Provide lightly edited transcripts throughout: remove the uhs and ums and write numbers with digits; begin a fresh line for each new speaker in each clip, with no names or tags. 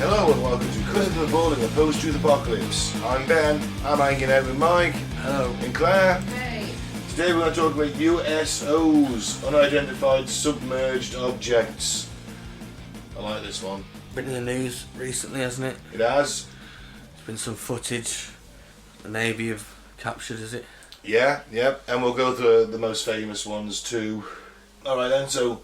Hello and welcome to Cutting the Ball in the Post-Truth Apocalypse. I'm Ben, I'm hanging out with Mike.
Hello.
And Claire.
Hey.
Today we're going to talk about USOs, Unidentified Submerged Objects. I like this one.
Been in the news recently, hasn't it?
It has.
There's been some footage the Navy have captured, is it?
Yeah, and we'll go through the most famous ones too. Alright then, so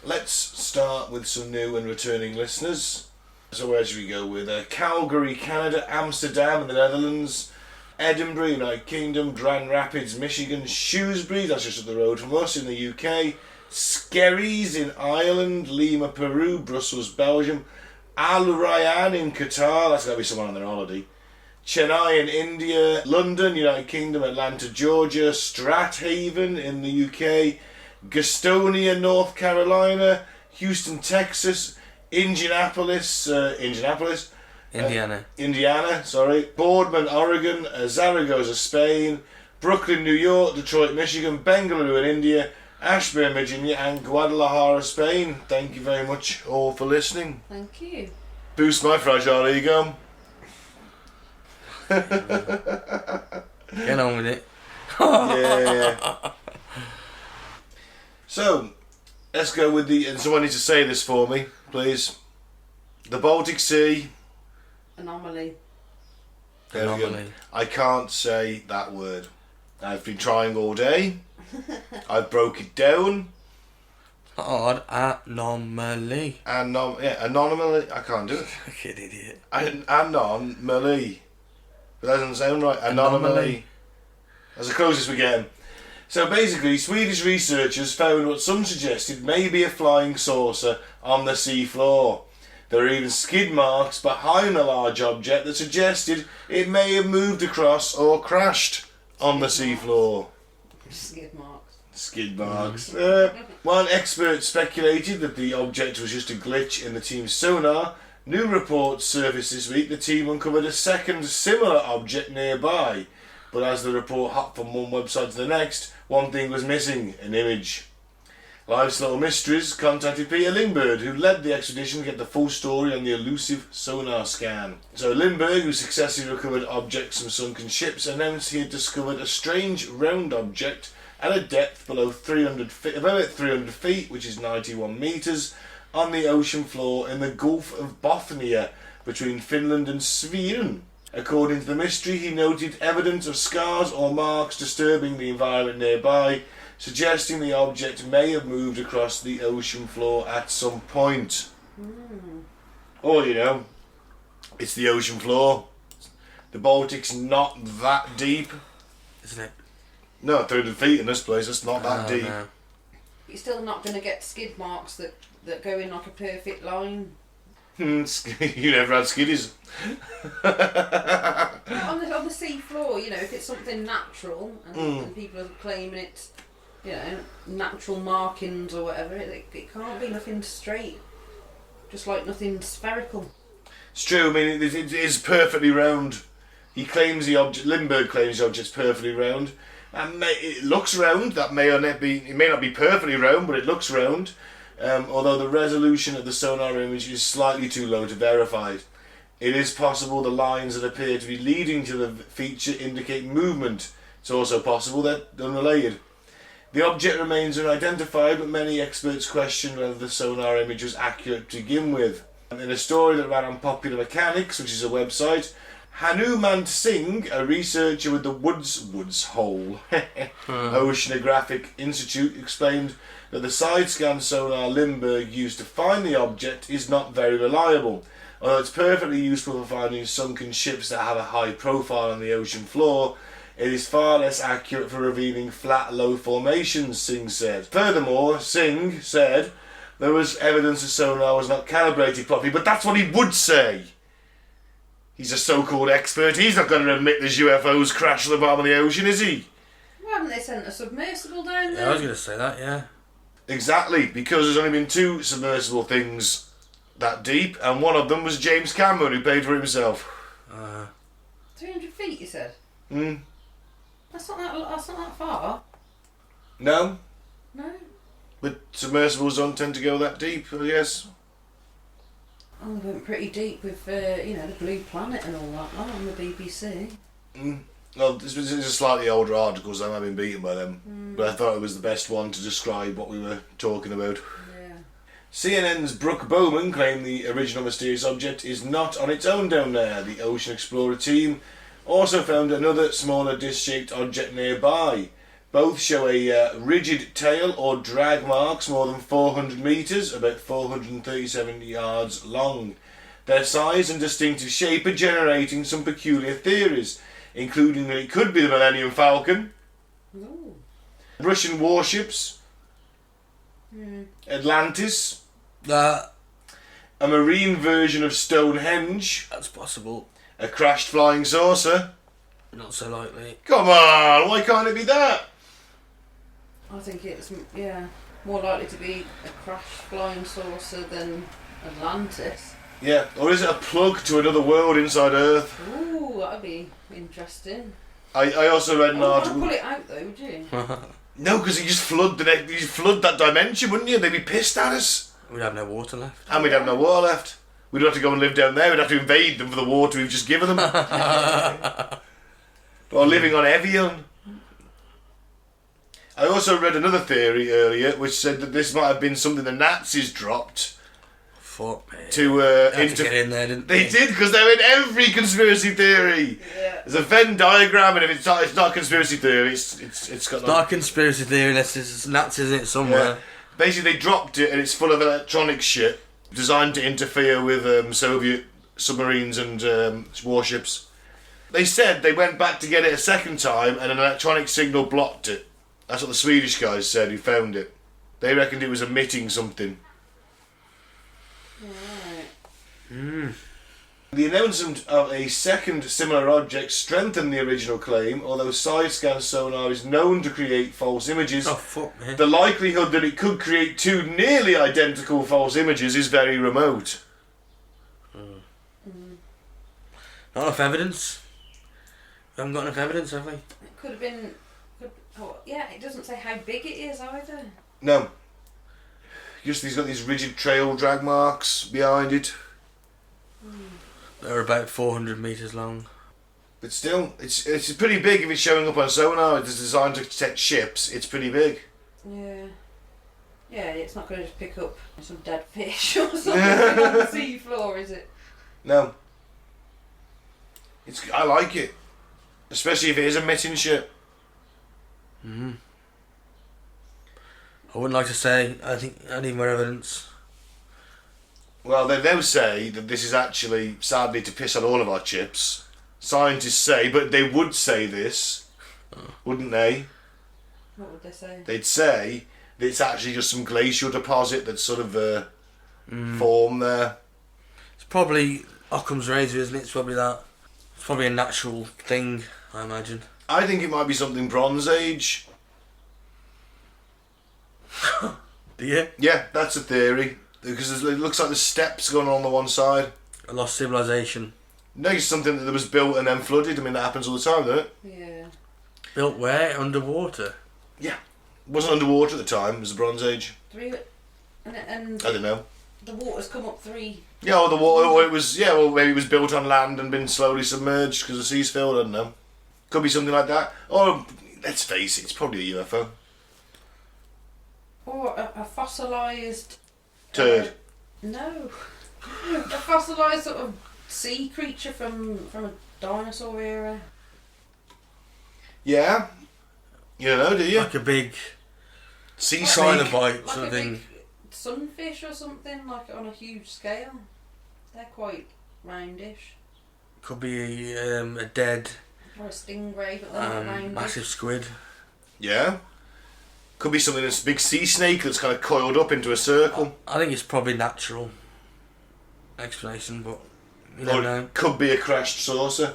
let's start with some new and returning listeners. So where should we go with? Calgary, Canada, Amsterdam in the Netherlands, Edinburgh, United Kingdom, Grand Rapids, Michigan, Shrewsbury, that's just up the road from us in the UK, Skerries in Ireland, Lima, Peru, Brussels, Belgium, Al Rayyan in Qatar, that's got to be someone on their holiday, Chennai in India, London, United Kingdom, Atlanta, Georgia, Strathaven in the UK, Gastonia, North Carolina, Houston, Texas, Indiana, Boardman, Oregon, Zaragoza, Spain, Brooklyn, New York, Detroit, Michigan, Bengaluru in India, Ashburn, Virginia, and Guadalajara, Spain. Thank you very much all for listening.
Thank you.
Boost my fragile ego.
Get on with it.
Yeah. So, let's go with and someone needs to say this for me, please. The Baltic Sea.
Anomaly.
There we go.
Anomaly.
I can't say that word. I've been trying all day. I broke it down.
Hard anomaly.
Anomaly. I can't do it.
Fucking idiot.
Anomaly. But that doesn't sound right. Anomaly. That's the closest we're getting. So basically, Swedish researchers found what some suggested may be a flying saucer on the sea floor. There are even skid marks behind the large object that suggested it may have moved across or crashed on the sea floor.
Skid marks.
Skid marks. One expert speculated that the object was just a glitch in the team's sonar. New reports surfaced this week. The team uncovered a second similar object nearby. But as the report hopped from one website to the next, one thing was missing: an image. Life's Little Mysteries contacted Peter Lindbergh, who led the expedition to get the full story on the elusive sonar scan. So Lindbergh, who successfully recovered objects from sunken ships, announced he had discovered a strange round object at a depth below 300 feet, about 300 feet, which is 91 metres, on the ocean floor in the Gulf of Bothnia between Finland and Sweden. According to the mystery, he noted evidence of scars or marks disturbing the environment nearby, suggesting the object may have moved across the ocean floor at some point. Or, it's the ocean floor. The Baltic's not that deep.
Isn't it?
No, 300 feet in this place, it's not that deep.
No.
You're still not going to get skid marks that go in like a perfect line.
You never had skiddies.
on the sea floor, if it's something natural and people are claiming it's, natural markings or whatever, it can't be nothing straight. Just like nothing spherical.
It's true, I mean, it is perfectly round. Lindbergh claims the object's perfectly round. And it looks round. It may not be perfectly round, but it looks round. Although the resolution of the sonar image is slightly too low to verify it. It is possible the lines that appear to be leading to the feature indicate movement. It's also possible they're unrelated. The object remains unidentified, but many experts question whether the sonar image was accurate to begin with. In a story that ran on Popular Mechanics, which is a website, Hanuman Singh, a researcher with the Woods Hole Oceanographic Institute, explained that the side-scan sonar Lindbergh used to find the object is not very reliable. Although it's perfectly useful for finding sunken ships that have a high profile on the ocean floor, it is far less accurate for revealing flat, low formations, Singh said. Furthermore, Singh said there was evidence the sonar was not calibrated properly, but that's what he would say. He's a so-called expert. He's not going to admit there's UFOs crash at the bottom of the ocean, is he?
Well, haven't they sent a submersible down there?
Yeah, I was going to say that, yeah.
Exactly, because there's only been 2 submersible things that deep, and one of them was James Cameron, who paid for it himself.
300 feet, you said? That's not that far.
No?
No.
But submersibles don't tend to go that deep, I guess.
Oh, they went pretty deep with, the Blue Planet and all that on the BBC.
Well, this is a slightly older article, so I've been beaten by them. But I thought it was the best one to describe what we were talking about.
Yeah.
CNN's Brooke Bowman claimed the original mysterious object is not on its own down there. The Ocean Explorer team also found another smaller disc-shaped object nearby. Both show a rigid tail or drag marks more than 400 metres, about 437 yards long. Their size and distinctive shape are generating some peculiar theories, including that it could be the Millennium Falcon,
Ooh.
Russian warships, Atlantis, a marine version of Stonehenge,
That's possible.
a crashed flying saucer.
Not so likely.
Come on, why can't it be that?
I think it's, more likely to be a crash flying saucer than Atlantis.
Yeah, or is it a plug to another world inside Earth?
Ooh, that'd be interesting.
I also read an
I wouldn't
article.
pull it out though, would you?
No, because you just flood that dimension, wouldn't you? They'd be pissed at us,
We'd have no water left.
and we'd have no water left. We'd have to go and live down there. We'd have to invade them for the water we've just given them, or living on Evian. I also read another theory earlier, which said that this might have been something the Nazis dropped
Fuck me.
to
They had to get in there, didn't
They did, because they're in every conspiracy theory.
Yeah.
There's a Venn diagram, and if it's not a conspiracy theory, it's got
It's not a conspiracy theory unless there's Nazis in it somewhere.
Yeah. Basically, they dropped it, and it's full of electronic shit designed to interfere with Soviet submarines and warships. They said they went back to get it a second time, and an electronic signal blocked it. That's what the Swedish guys said who found it. They reckoned it was emitting something.
Right.
The announcement of a second similar object strengthened the original claim, although side-scan sonar is known to create false images.
Oh, fuck me.
The likelihood that it could create two nearly identical false images is very remote.
Not enough evidence. We haven't got enough evidence, have we?
It could have been. It doesn't say how big it is either.
No. Just he's got these rigid trail drag marks behind it.
They're about 400 metres long.
But still, it's pretty big if it's showing up on sonar. It's designed to detect ships. It's pretty big.
Yeah. Yeah, it's not going to just pick up some dead fish or something on the sea floor, is it?
No. I like it. Especially if it is emitting shit.
I wouldn't like to say. I think I need more evidence.
Well, they now say that this is actually, sadly, to piss on all of our chips. Scientists say, but they would say this, wouldn't they?
What would they say?
They'd say that it's actually just some glacial deposit that's sort of formed there.
It's probably Occam's razor, isn't it? It's probably that. It's probably a natural thing, I imagine.
I think it might be something Bronze Age.
Do you?
Yeah, that's a theory. Because it looks like there's steps going on the one side.
A lost civilization.
No, it's something that was built and then flooded. I mean, that happens all the time, doesn't it?
Yeah.
Built where? Underwater?
Yeah. It wasn't underwater at the time. It was the Bronze Age.
And
I don't know.
the water's come up 3.
Yeah, or the water, or it was, maybe it was built on land and been slowly submerged because the sea's filled. I don't know. Could be something like that. Or, let's face it, it's probably a UFO.
Or a fossilised...
Turd.
No. A fossilised sort of sea creature from a dinosaur era.
Yeah. You don't know, do you?
Like a big
Sea snake.
trilobite
Like
sort
a
of thing.
big sunfish or something, like on a huge scale. They're quite roundish.
Could be a dead
Or a stingray, but they're not roundish.
massive squid.
Yeah. Could be something that's a big sea snake that's kind of coiled up into a circle.
I think it's probably natural explanation, but you don't
Or
know.
it could be a crashed saucer.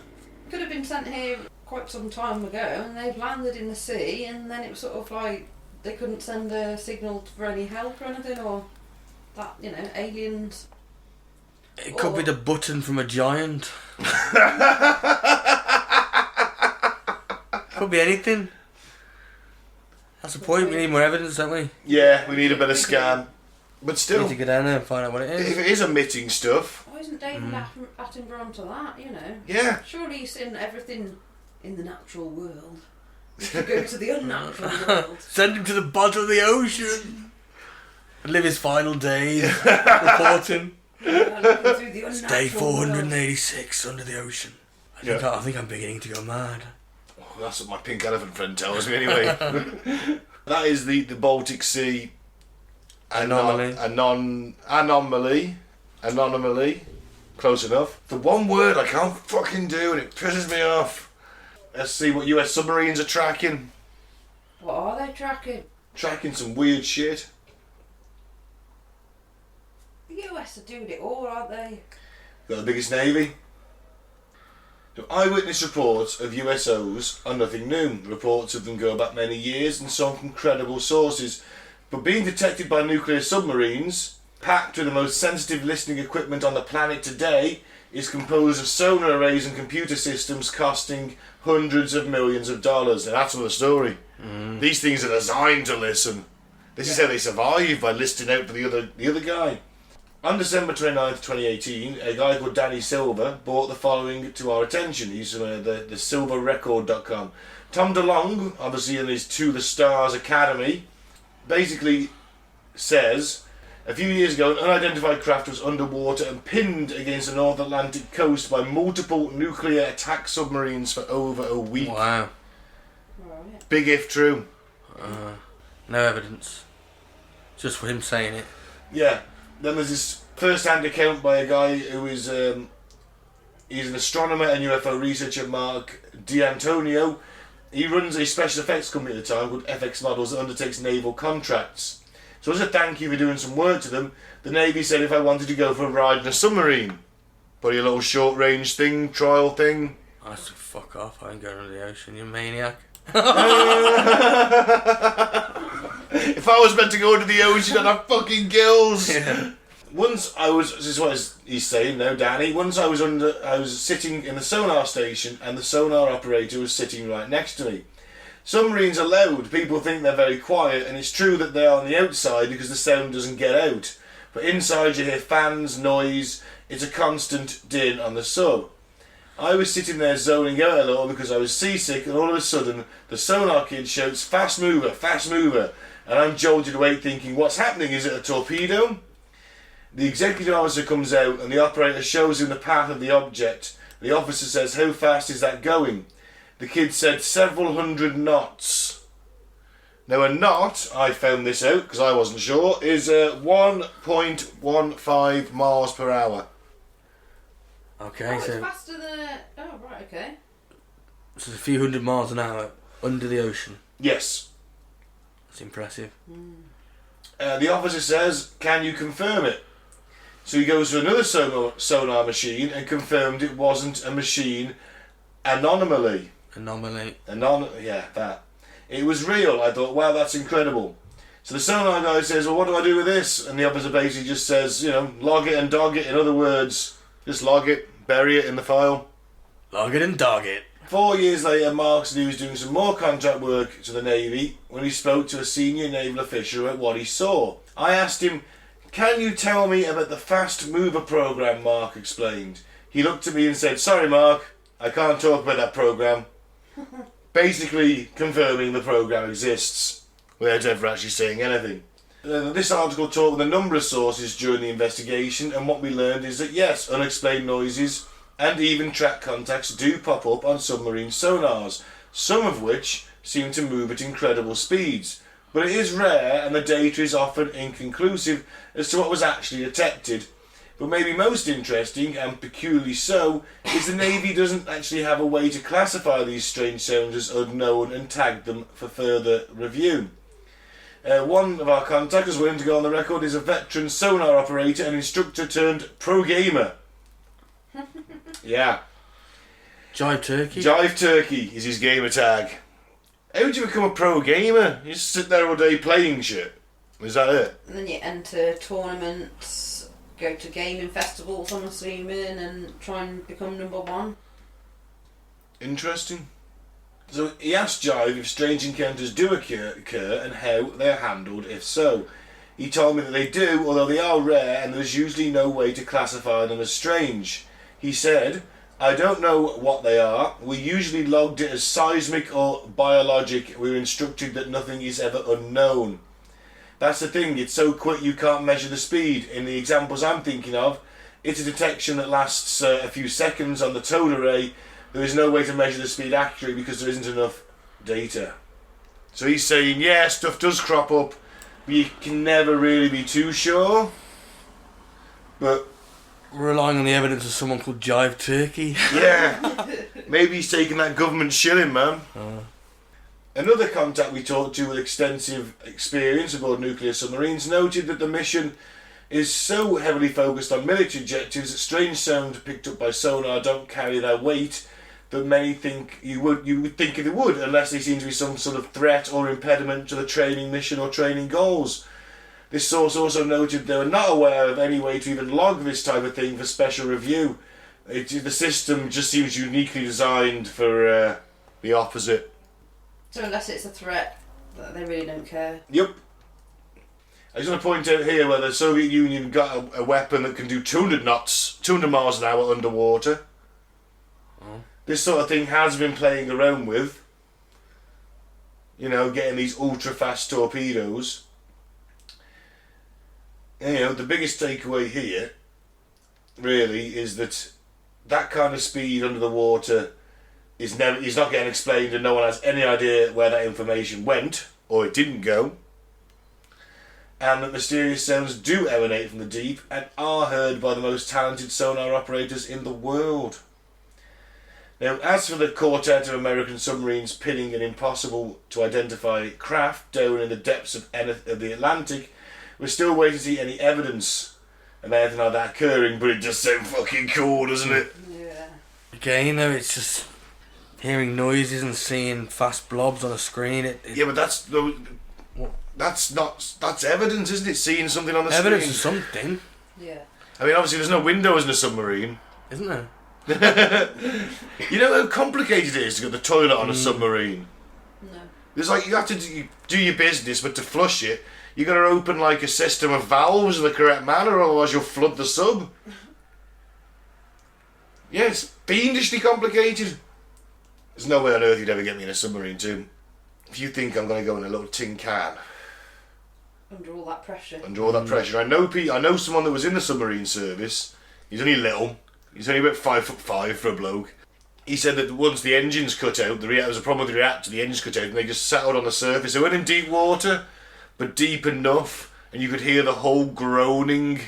Could have been sent here quite some time ago, and they've landed in the sea, and then it was sort of like they couldn't send a signal for any help or anything, or that, aliens.
It could be the button from a giant. Could be anything. That's the point. We need more evidence, don't we?
Yeah, we need a better scan. But
You
still,
need to go down there and find out what it is.
if it is emitting stuff,
Why isn't David Attenborough onto that, you know?
yeah.
Surely he's seen everything in the natural world. We should go to the unnatural world.
Send him to the bottom of the ocean and live his final days reporting.
Looking through the
It's
unnatural
day
world.
486 under the ocean. I think I'm beginning to go mad.
Oh, that's what my pink elephant friend tells me anyway. That is the Baltic Sea
Anomaly.
Anomaly. Close enough. The one word I can't fucking do and it pisses me off. Let's see what US submarines are tracking.
What are they tracking?
Tracking some weird shit.
The US are doing it all, aren't they?
Got the biggest navy. So eyewitness reports of USOs are nothing new. Reports of them go back many years and some from credible sources. But being detected by nuclear submarines, packed with the most sensitive listening equipment on the planet today, is composed of sonar arrays and computer systems costing hundreds of millions of dollars. And that's another story. These things are designed to listen. This is how they survive, by listening out for the other guy. On December 29th, 2018, a guy called Danny Silver brought the following to our attention. He's from the silverrecord.com. Tom DeLonge, obviously in his To the Stars Academy, basically says, a few years ago an unidentified craft was underwater and pinned against the North Atlantic coast by multiple nuclear attack submarines for over a week.
Wow.
Right.
Big if true.
No evidence. Just for him saying it.
Yeah. Then there's this first-hand account by a guy who is he's an astronomer and UFO researcher, Mark D'Antonio. He runs a special effects company at the time called FX Models that undertakes naval contracts. So as a thank you for doing some work to them, the Navy said if I wanted to go for a ride in a submarine. Probably a little short-range thing, trial thing.
I said, fuck off, I ain't going under the ocean, you maniac.
If I was meant to go into the ocean, I'd have fucking gills.
Yeah.
Once I was, this is what he's saying now, Danny. Once I was sitting in the sonar station, and the sonar operator was sitting right next to me. Submarines are loud. People think they're very quiet, and it's true that they are on the outside because the sound doesn't get out. But inside you hear fans, noise. It's a constant din on the sub. I was sitting there zoning out a little because I was seasick, and all of a sudden the sonar kid shouts, fast mover, and I'm jolted awake thinking, what's happening? Is it a torpedo? The executive officer comes out and the operator shows him the path of the object. The officer says, how fast is that going? The kid said several hundred knots. Now a knot, I found this out because I wasn't sure, is 1.15 miles per hour.
Okay,
Oh, it's
so
faster than a... Oh, right, okay.
it's a few hundred miles an hour under the ocean.
Yes.
That's impressive.
The officer says, can you confirm it? So he goes to another sonar machine and confirmed it wasn't a machine anomaly.
Anomaly.
That. It was real. I thought, wow, that's incredible. So the sonar guy says, well, what do I do with this? And the officer basically just says, log it and dog it. In other words, just log it, bury it in the file.
Log it and dog it.
4 years later, Mark said he was doing some more contract work to the Navy when he spoke to a senior naval official about what he saw. I asked him, can you tell me about the Fast Mover program? Mark explained. He looked at me and said, sorry Mark, I can't talk about that program. Basically confirming the program exists without ever actually saying anything. This article talked with a number of sources during the investigation, and what we learned is that yes, unexplained noises and even track contacts do pop up on submarine sonars, some of which seem to move at incredible speeds. But it is rare and the data is often inconclusive as to what was actually detected. But maybe most interesting, and peculiarly so, is the Navy doesn't actually have a way to classify these strange sounds as unknown and tag them for further review. One of our contacts who's willing to go on the record is a veteran sonar operator and instructor turned pro gamer. Yeah.
Jive Turkey.
Jive Turkey is his gamer tag. How do you become a pro gamer? You just sit there all day playing shit. Is that it?
And then you enter tournaments, go to gaming festivals, I'm assuming, and try and become number one.
Interesting. So he asked Jive if strange encounters do occur and how they are handled if so. He told me that they do, although they are rare, and there's usually no way to classify them as strange. He said, I don't know what they are. We usually logged it as seismic or biologic. We were instructed that nothing is ever unknown. That's the thing, it's so quick you can't measure the speed. In the examples I'm thinking of, it's a detection that lasts a few seconds on the towed array. There is no way to measure the speed accurately because there isn't enough data. So he's saying, yeah, stuff does crop up, but you can never really be too sure. But
We're relying on the evidence of someone called Jive Turkey.
yeah, maybe he's taking that government shilling, man. Another contact we talked to with extensive experience aboard nuclear submarines noted that the mission is so heavily focused on military objectives that strange sounds picked up by sonar don't carry their weight that many think you would think they would, unless they seem to be some sort of threat or impediment to the training mission or training goals. This source also noted they were not aware of any way to even log this type of thing for special review. The system just seems uniquely designed for the opposite.
So unless it's a threat, they really don't care.
Yep. I just want to point out here where the Soviet Union got a weapon that can do 200 knots, 200 miles an hour underwater. This sort of thing has been playing around with. You know, getting these ultra-fast torpedoes. And, you know, the biggest takeaway here, really, is that kind of speed under the water is not getting explained, and no one has any idea where that information went, or it didn't go. And that mysterious sounds do emanate from the deep and are heard by the most talented sonar operators in the world. Now, as for the quartet of American submarines pinning an impossible to identify craft down in the depths of the Atlantic, we're still waiting to see any evidence of anything like that occurring, but it does sound fucking cool, doesn't it?
Yeah.
Again, you know, it's just hearing noises and seeing fast blobs on a screen.
Yeah, but that's evidence, isn't it? Seeing something on the
evidence
screen.
of something,
Yeah.
I mean, obviously there's no windows in a submarine.
isn't there?
You know how complicated it is to get the toilet on a submarine?
No.
There's like, you have to do your business, but to flush it, you got to open like a system of valves in the correct manner, otherwise you'll flood the sub. Yeah, it's fiendishly complicated. There's no way on earth you'd ever get me in a submarine too. If you think I'm going to go in a little tin can
Under all that pressure.
under all that pressure, I know someone that was in the submarine service. He's only little. He's only about 5'5" for a bloke. He said that once the engines cut out, there was a problem with the reactor. The engines cut out, and they just sat out on the surface. They weren't in deep water, but deep enough, and you could hear the whole groaning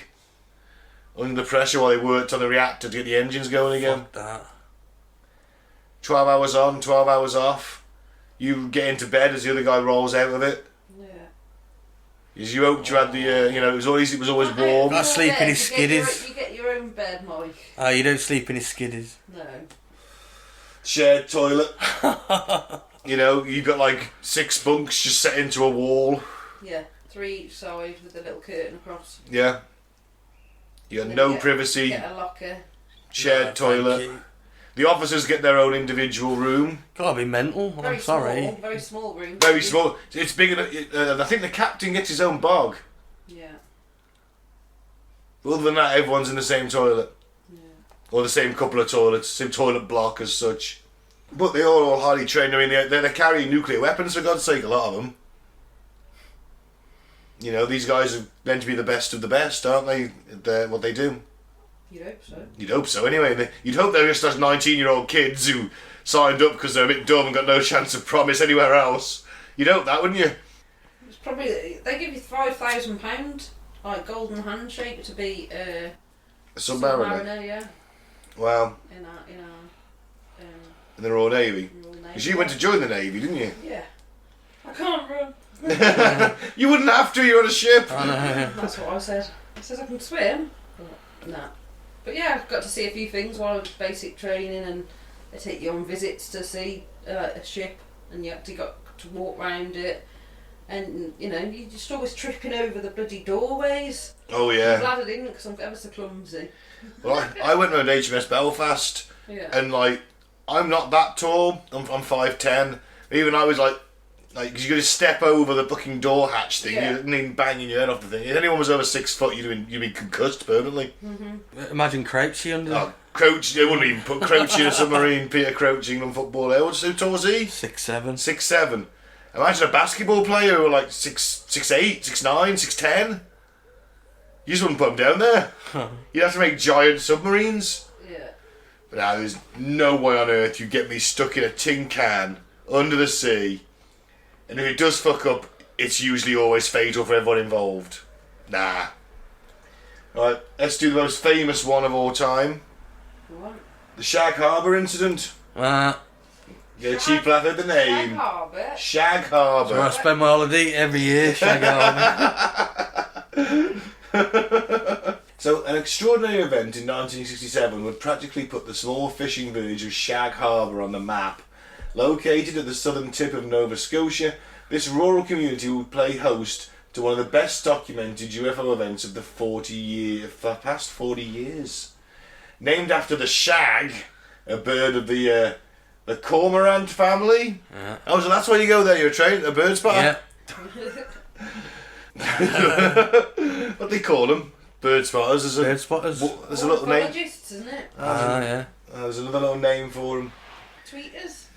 under pressure while they worked on the reactor to get the engines going again.
Fuck that.
12 hours on, 12 hours off. You get into bed as the other guy rolls out of it.
Yeah.
As you hoped you had the, it was always warm.
I sleep in his skiddies.
You get your own bed, Mike.
Oh, you don't sleep in his skiddies.
No.
Shared toilet. You've got like 6 bunks just set into a wall.
Yeah. 3 each side with a little curtain across.
Yeah. You got
And then
no
get-
privacy.
Get a locker.
Shared
No, thank
toilet.
you.
The officers get their own individual room.
Gotta be mental.
Very
I'm sorry.
small. Very small room.
Very small. It's big enough. I think the captain gets his own bog.
Yeah.
Other than that, everyone's in the same toilet.
Yeah.
Or the same couple of toilets, same toilet block as such. But they're all highly trained. I mean, they're carrying nuclear weapons, for God's sake, a lot of them. These guys are meant to be the best of the best, aren't they? At what they do.
You'd hope so.
You'd hope so, anyway. You'd hope they're just those 19-year-old kids who signed up because they're a bit dumb and got no chance of promise anywhere else. You'd hope that, wouldn't you?
It's probably they give you £5,000, like golden handshake to be
A submariner.
submariner, yeah.
Wow.
In our
In the Royal Navy.
Royal Navy.
Because you went to join the Navy, didn't you?
Yeah. I can't run.
You wouldn't have to, you're on a ship.
I know.
That's what I said. I said I can swim. But, nah. But yeah, I've got to see a few things while I was basic training, and they take you on visits to see a ship, and you actually got to walk around it, and you're just always tripping over the bloody doorways.
Oh,
I'm
yeah.
glad I didn't, because I'm ever so clumsy.
Well, I went around HMS Belfast,
Yeah.
and I'm not that tall. I'm 5'10". Even I was Like, because you're going to step over the fucking door hatch thing,
Yeah.
you need banging your head off the thing. If anyone was over 6 foot, you'd be concussed permanently.
Imagine Crouchy under
Oh, Crouch, they wouldn't even put Crouch in a submarine. Peter Crouch, England football. How tall was he?
6'7".
6'7". Imagine a basketball player who were like 6'8", 6'9", 6'10". You just wouldn't put him down there. You'd have to make giant submarines.
Yeah.
But now there's no way on earth you get me stuck in a tin can under the sea, and if it does fuck up, it's usually always fatal for everyone involved. Nah. Right, let's do the most famous one of all time.
What?
The Shag Harbour incident. Get a cheap laugh at the name.
Shag Harbour.
Shag
So I
Harbour.
spend my holiday every year, Shag Harbour.
So, an extraordinary event in 1967 would practically put the small fishing village of Shag Harbour on the map. Located at the southern tip of Nova Scotia, this rural community would play host to one of the best documented UFO events of the past 40 years. Named after the shag, a bird of the cormorant family.
Yeah.
Oh, so that's why you go there, you're a bird spotter?
Yeah.
What they call them? Bird spotters.
Bird spotters.
There's a little name.
Ornithologists, isn't it?
Yeah.
There's another little name for them.
Tweeters.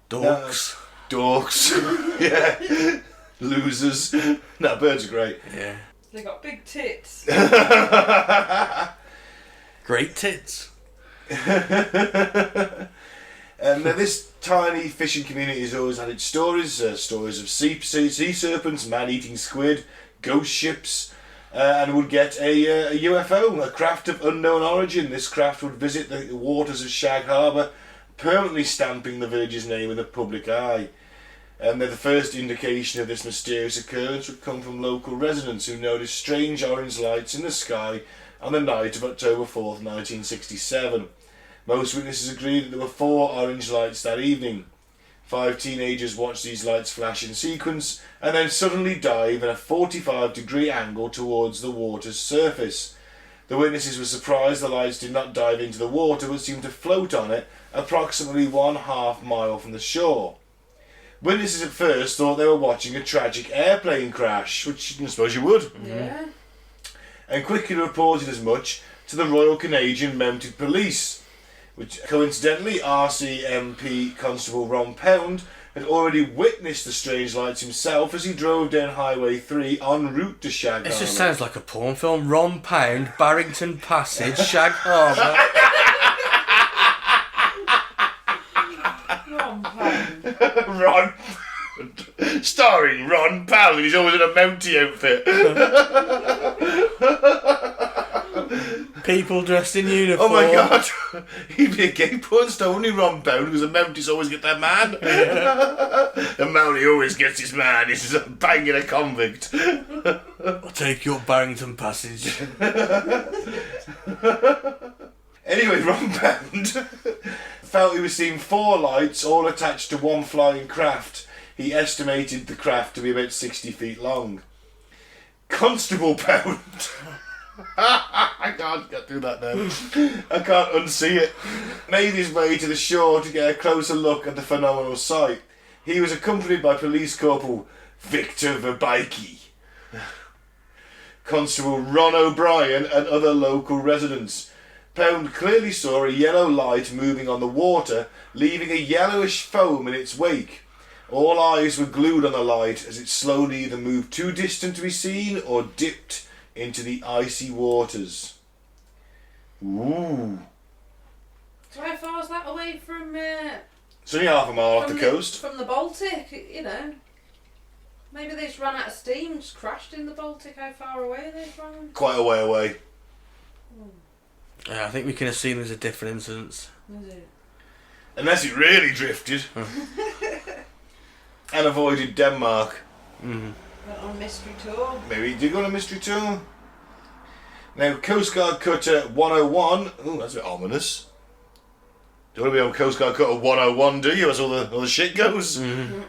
Dorks.
Dorks. Yeah. Losers. No, birds are great.
Yeah.
They got big tits.
Great tits.
And this tiny fishing community has always had its stories. Stories of sea serpents, man-eating squid, ghost ships, and would get a UFO, a craft of unknown origin. This craft would visit the waters of Shag Harbour, permanently stamping the village's name in the public eye. And the first indication of this mysterious occurrence would come from local residents who noticed strange orange lights in the sky on the night of October 4th, 1967. Most witnesses agreed that there were 4 orange lights that evening. 5 teenagers watched these lights flash in sequence and then suddenly dive at a 45-degree angle towards the water's surface. The witnesses were surprised the lights did not dive into the water but seemed to float on it approximately 1/2 mile from the shore. Witnesses at first thought they were watching a tragic airplane crash, which I suppose you would,
Yeah.
and quickly reported as much to the Royal Canadian Mounted Police, which coincidentally RCMP Constable Ron Pound had already witnessed the strange lights himself as he drove down Highway 3 en route to Shag
This
Harbour.
just sounds like a porn film. Ron Pound, Barrington Passage, Shag Harbour.
Ron Pound.
Ron starring Ron Powell, he's always in a Mountie outfit.
People dressed in uniform.
Oh my god, he'd be a gay porn star, only Ron Powell, because the Mounties always get their man. The Mountie always gets his man, he's banging a convict.
I'll take your Barrington Passage.
Anyway, Ron Pound felt he was seeing 4 lights all attached to one flying craft. He estimated the craft to be about 60 feet long. Constable Pound I can't do that now. I can't unsee it. Made his way to the shore to get a closer look at the phenomenal sight. He was accompanied by Police Corporal Victor Verbike, Constable Ron O'Brien and other local residents. Pound clearly saw a yellow light moving on the water, leaving a yellowish foam in its wake. All eyes were glued on the light as it slowly either moved too distant to be seen or dipped into the icy waters. Ooh.
So how far is that away from...
It's only half a mile off the coast.
From the Baltic, you know. Maybe they just ran out of steam, just crashed in the Baltic. How far away are they from?
Quite a way away.
Yeah, I think we can assume there's a different incidence.
Is it?
Unless it really drifted. And avoided Denmark.
Mm-hmm.
Went on a mystery tour.
Maybe he did go on a mystery tour. Now, Coast Guard Cutter 101. Ooh, that's a bit ominous. Don't want to be on Coast Guard Cutter 101, do you? As all the shit goes.
Mm-hmm.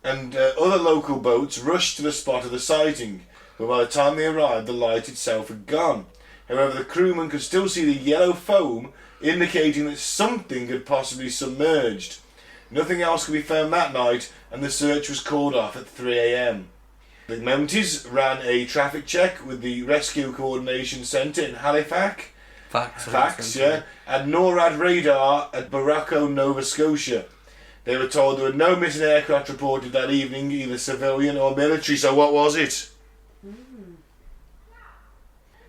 And other local boats rushed to the spot of the sighting, but by the time they arrived, the light itself had gone. However, the crewmen could still see the yellow foam, indicating that something had possibly submerged. Nothing else could be found that night, and the search was called off at 3 a.m. The Mounties ran a traffic check with the Rescue Coordination Centre in Halifax. Facts, yeah. And NORAD radar at Barraco, Nova Scotia. They were told there were no missing aircraft reported that evening, either civilian or military. So what was it?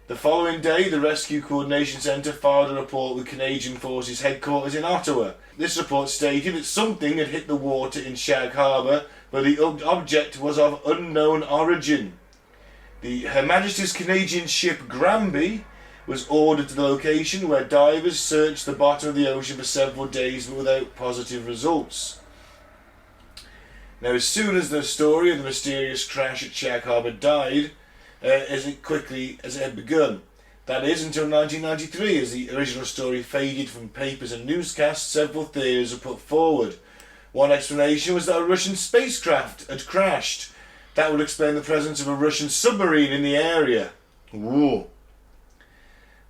The following day, the Rescue Coordination Centre filed a report with Canadian Forces headquarters in Ottawa. This report stated that something had hit the water in Shag Harbour, but the object was of unknown origin. Her Majesty's Canadian ship Granby was ordered to the location, where divers searched the bottom of the ocean for several days but without positive results. Now, as soon as the story of the mysterious crash at Shag Harbour died, as quickly as it had begun. That is, until 1993, as the original story faded from papers and newscasts, several theories were put forward. One explanation was that a Russian spacecraft had crashed. That would explain the presence of a Russian submarine in the area. Whoa.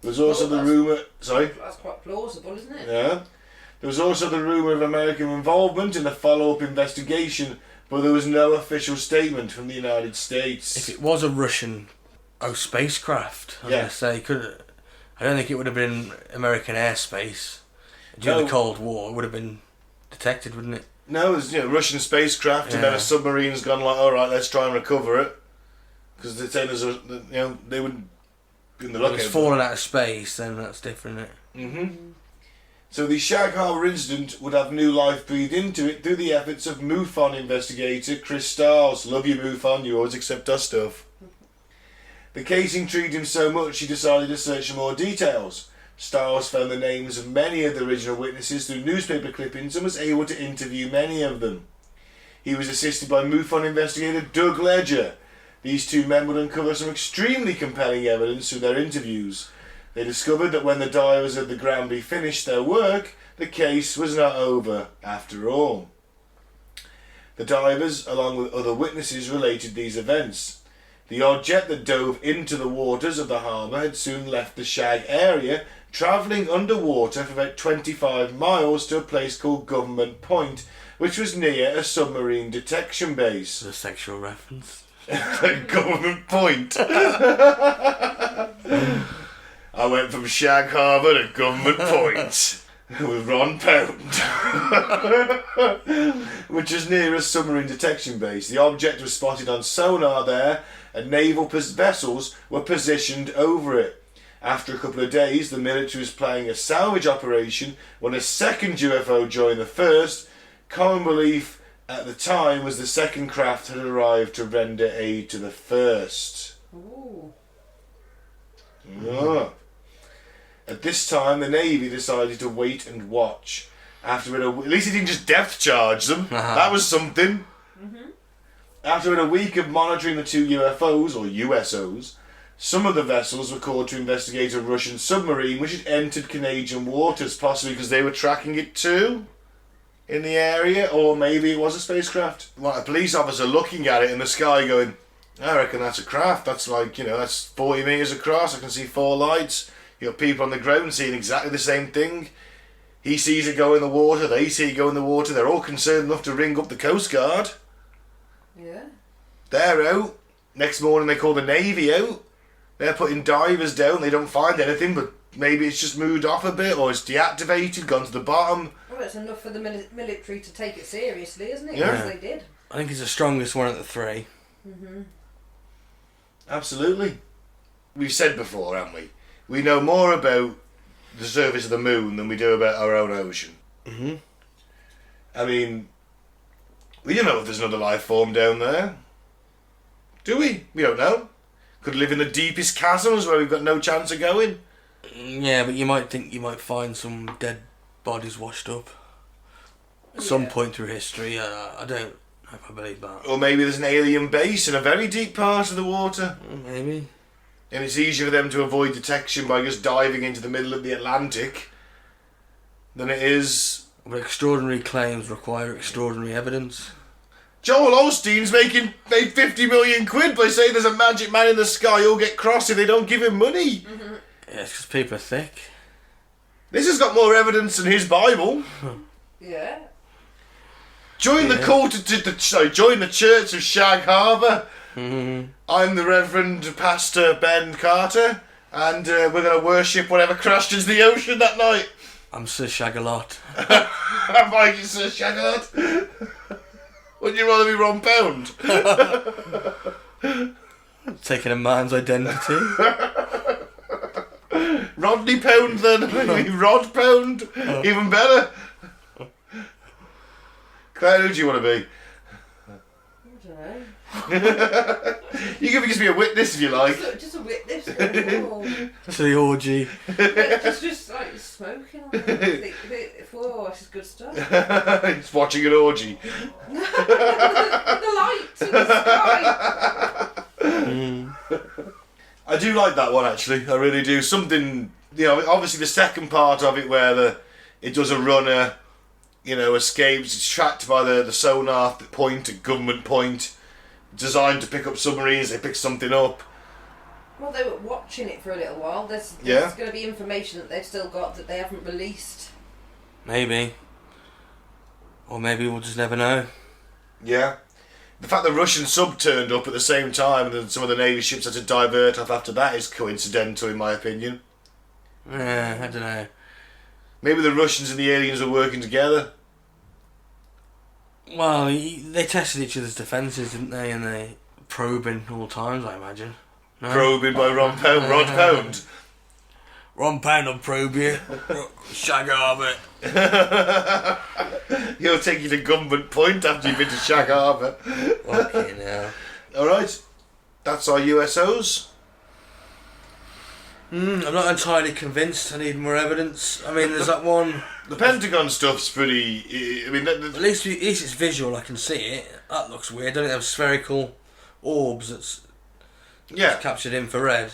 There was also the rumour... Sorry?
That's quite plausible, isn't it?
Yeah. There was also the rumour of American involvement in the follow-up investigation, but there was no official statement from the United States.
If it was a Russian spacecraft, I was going to say, I don't think it would have been American airspace. During the Cold War, it would have been detected, wouldn't it?
No, it was Russian spacecraft, and then a submarine's gone like, all right, let's try and recover it, because they're saying there's they would be in the lookout.
If it's fallen out of space, then that's different, isn't it?
Mm-hmm. So the Shag Harbour incident would have new life breathed into it through the efforts of MUFON investigator Chris Stiles. Love you, MUFON, you always accept our stuff. The case intrigued him so much he decided to search for more details. Stiles found the names of many of the original witnesses through newspaper clippings and was able to interview many of them. He was assisted by MUFON investigator Doug Ledger. These two men would uncover some extremely compelling evidence through their interviews. They discovered that when the divers of the Granby finished their work, the case was not over after all. The divers, along with other witnesses, related these events. The object that dove into the waters of the harbour had soon left the Shag area, travelling underwater for about 25 miles to a place called Government Point, which was near a submarine detection base.
A sexual reference.
Government Point. I went from Shag Harbour to Government Point with Ron Pound, which is near a submarine detection base. The object was spotted on sonar there, and naval vessels were positioned over it. After a couple of days, the military was planning a salvage operation when a second UFO joined the first. Common belief at the time was the second craft had arrived to render aid to the first.
Ooh.
Yeah. At this time, the Navy decided to wait and watch. At least he didn't just depth charge them. That was something. Mm-hmm. After a week of monitoring the two UFOs, or USOs, some of the vessels were called to investigate a Russian submarine which had entered Canadian waters, possibly because they were tracking it too in the area, or maybe it was a spacecraft. Like a police officer looking at it in the sky going, I reckon that's a craft. That's that's 40 metres across. I can see 4 lights. You got people on the ground seeing exactly the same thing. He sees it go in the water. They see it go in the water. They're all concerned enough to ring up the Coast Guard.
Yeah.
They're out. Next morning they call the Navy out. They're putting divers down. They don't find anything, but maybe it's just moved off a bit, or it's deactivated, gone to the bottom.
Well, it's enough for the military to take it seriously, isn't it?
Yeah.
Because they did.
I think it's the strongest one of the three.
Mm-hmm.
Absolutely. We've said before, haven't we? We know more about the surface of the moon than we do about our own ocean.
Mm-hmm.
I mean, we don't know if there's another life form down there. Do we? We don't know. Could live in the deepest chasms where we've got no chance of going.
Yeah, but you might think you might find some dead bodies washed up at some point through history. I don't know if I believe that.
Or maybe there's an alien base in a very deep part of the water.
Maybe.
And it's easier for them to avoid detection by just diving into the middle of the Atlantic than it is...
But extraordinary claims require extraordinary evidence.
Joel Osteen's made 50 million quid by saying there's a magic man in the sky who'll get cross if they don't give him money.
Mm-hmm.
Yeah, it's because people are thick.
This has got more evidence than his Bible.
Yeah.
Join the cult join the Church of Shag Harbour.
Mm-hmm.
I'm the Reverend Pastor Ben Carter, and we're going to worship whatever crashed into the ocean that night.
I'm Sir Shagalot.
I'm Mike, Sir Shagalot. Wouldn't you rather be Ron Pound?
Taking a man's identity.
Rodney Pound then. Rod Pound. Even better. Claire, who do you want to be?
I don't know.
You can just be a witness if you like.
Just a witness. Oh.
To the orgy.
just like smoking. Oh, this is good stuff.
It's watching an orgy.
The lights in the sky.
I do like that one actually. I really do. Something, obviously the second part of it where it does a runner, escapes. It's tracked by the sonar point, a government point, designed to pick up submarines. They pick something up.
Well, they were watching it for a little while. There's going to be information that they've still got that they haven't released.
Maybe. Or maybe we'll just never know.
Yeah. The fact the Russian sub turned up at the same time and then some of the Navy ships had to divert off after that is coincidental in my opinion.
Yeah, I don't know.
Maybe the Russians and the aliens are working together.
Well, they tested each other's defences, didn't they? And they probing all times, I imagine. No?
Probing by Rod Pound.
Ron Pound will probe you. Shag Harbour.
He'll take you to Government Point after you've been to Shag Harbour.
Fucking hell.
Alright, that's our USOs.
I'm not entirely convinced. I need more evidence. I mean, there's that one...
The Pentagon stuff's pretty... I mean...
At least it's visual, I can see it. That looks weird. Don't it have spherical orbs that's captured infrared?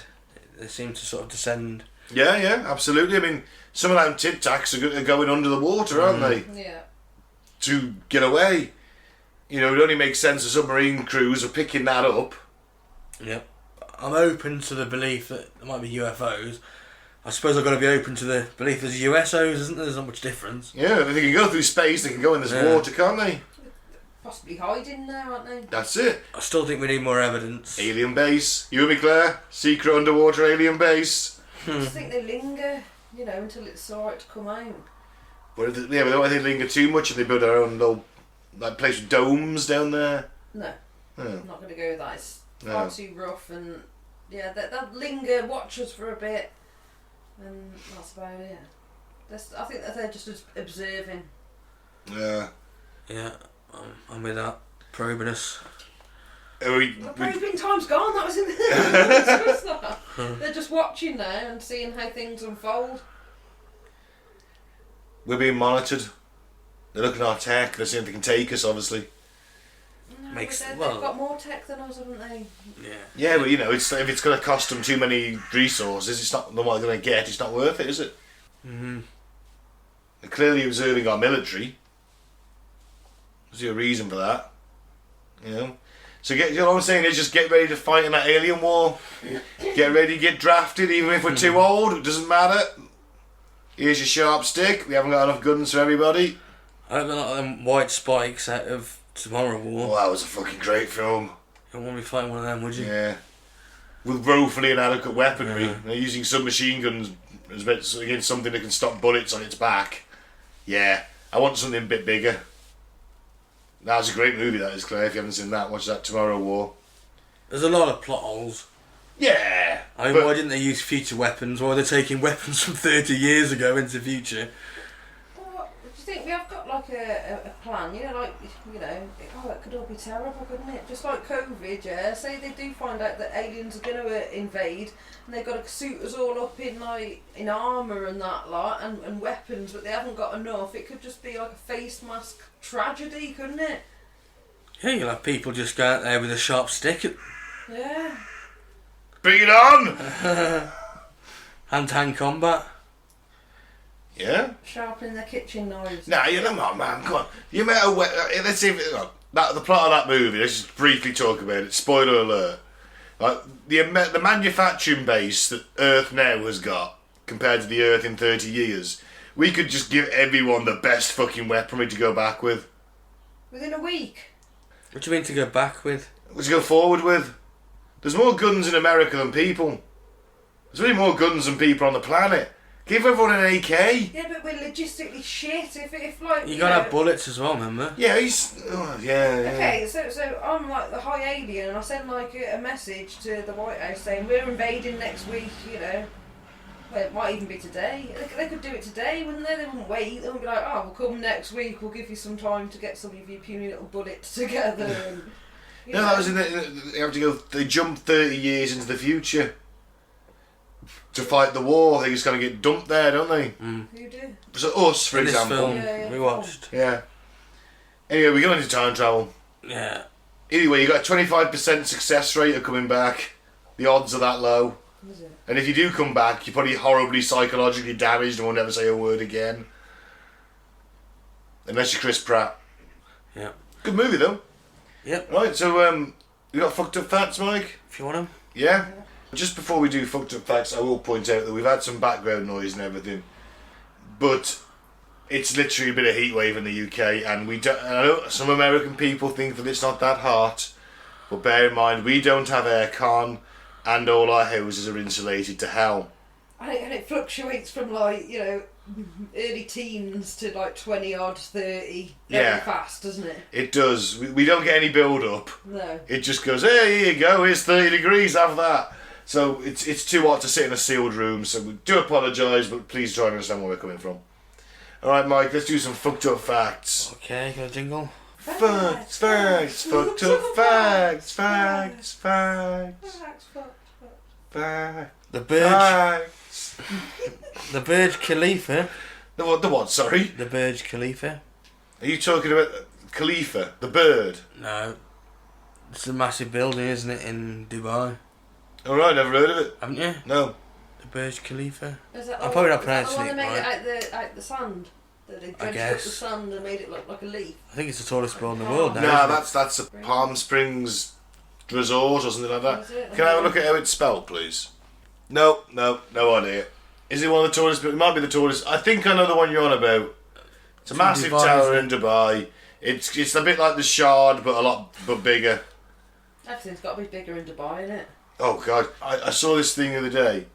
They seem to sort of descend...
Yeah, absolutely. I mean, some of them tic tacs are going under the water, aren't they?
Yeah.
To get away. It only makes sense the submarine crews are picking that up.
Yep. I'm open to the belief that there might be UFOs. I suppose I've got to be open to the belief there's USOs, isn't there? There's not much difference.
Yeah, they can go through space, they can go in this water, can't they?
Possibly hiding there, aren't they?
That's it.
I still think we need more evidence.
Alien base. You and me, Claire? Secret underwater alien base.
I just think they linger, until it's alright to come out.
But they don't want to linger too much and they build their own little place with domes down there.
No.
Oh.
I'm not going to go with that. It's far too rough and they'll linger, watch us for a bit and that's about it. I think that they're just observing.
Yeah.
Yeah, I'm with that. Probing us.
The probing time's gone, that was in the that. They're just watching now and seeing how things unfold.
We're being monitored. They're looking at our tech, they're seeing if they can take us, obviously.
No, they've got more tech than us, haven't they?
Yeah, but if it's going to cost them too many resources, it's not what they're going to get, it's not worth it, is it?
Mm-hmm.
They're clearly observing our military. There's a reason for that. So what I'm saying is just get ready to fight in that alien war. Get ready to get drafted, even if we're too old, it doesn't matter. Here's your sharp stick, we haven't got enough guns for everybody.
I hope they're not them white spikes out of Tomorrow War.
Oh, that was a fucking great film.
You don't want to be fighting one of them, would you?
Yeah. With woefully inadequate weaponry. They're using submachine guns against something that can stop bullets on its back. Yeah, I want something a bit bigger. That was a great movie, that is, Claire. If you haven't seen that, watch that Tomorrow War.
There's a lot of plot holes.
Yeah.
I mean, why didn't they use future weapons? Why are they taking weapons from 30 years ago into the future?
Well, do you think we have got like a plan? It could all be terrible, couldn't it? Just like COVID, yeah. Say they do find out that aliens are going to invade, and they've got to suit us all up in armour and that lot, and weapons, but they haven't got enough. It could just be like a face mask tragedy, couldn't it?
Yeah, you'll have people just go out there with a sharp stick.
Yeah.
Bring it on!
Hand-to-hand combat.
Yeah?
Sharpening their kitchen knives.
Nah, come on, man, come on. Let's see if the plot of that movie, let's just briefly talk about it. Spoiler alert. The manufacturing base that Earth now has got, compared to the Earth in 30 years, we could just give everyone the best fucking weaponry to go back with.
Within a week.
What do you mean to go back with?
What to go forward with? There's more guns in America than people. There's really more guns than people on the planet. Give everyone an AK.
Yeah, but we're logistically shit. If like
You gotta have bullets as well, remember?
Yeah, yeah.
Okay, so I'm like the high alien, and I send like a message to the White House saying we're invading next week. You know, well, it might even be today. They could do it today, wouldn't they? They wouldn't wait. They would be like, oh, we'll come next week. We'll give you some time to get some of your puny little bullets together. And,
no, that was they have to go. They jump 30 years into the future to fight the war. They just kind of get dumped there, don't they?
Mm.
Who do?
So us, for
In this
example.
film we watched.
Yeah. Anyway, we go into time travel.
Yeah.
Anyway, you got a 25% success rate of coming back. The odds are that low.
Is it?
And if you do come back, you're probably horribly psychologically damaged and won't ever say a word again. Unless you're Chris Pratt.
Yeah.
Good movie though.
Yep.
Right, so you got fucked up facts, Mike?
If you want them.
Yeah? Just before we do fucked up facts, I will point out that we've had some background noise and everything. But it's literally a bit of heat wave in the UK, and I know some American people think that it's not that hot, but bear in mind, we don't have aircon, and all our houses are insulated to hell.
And it fluctuates from like, you know, early teens to like 20 odd, 30 very fast, doesn't it?
It does. We don't get any build up.
No.
It just goes, hey, here you go, here's 30 degrees, have that. So it's too hot to sit in a sealed room, so we do apologise, but please try and understand where we're coming from. Alright, Mike, let's do some fucked up facts.
Okay, got a jingle.
Facts, fucked up facts, facts.
The Burj. The Burj Khalifa.
The what, sorry?
The Burj Khalifa.
Are you talking about Khalifa, the bird?
No. It's a massive building, isn't it, in Dubai?
Alright, never heard of it.
Haven't you?
No.
The Burj Khalifa.
Is that
I'm probably not pronouncing
it
it
right.
right.
Out the sand. That they
I
dredged up
guess.
the sand and made it look like a leaf.
I think it's the tallest building in the world now.
Nah,
isn't it?
that's a Palm Springs resort or something like that.
Is it?
Can I have a look at how it's spelled, please? No idea. Is it one of the tallest? It might be the tallest. I think I know the one you're on about. It's a
in
massive
Dubai,
tower
isn't
in Dubai. It's a bit like the Shard, but bigger.
Everything's got to be bigger in Dubai, innit?
Oh God, I saw this thing the other day.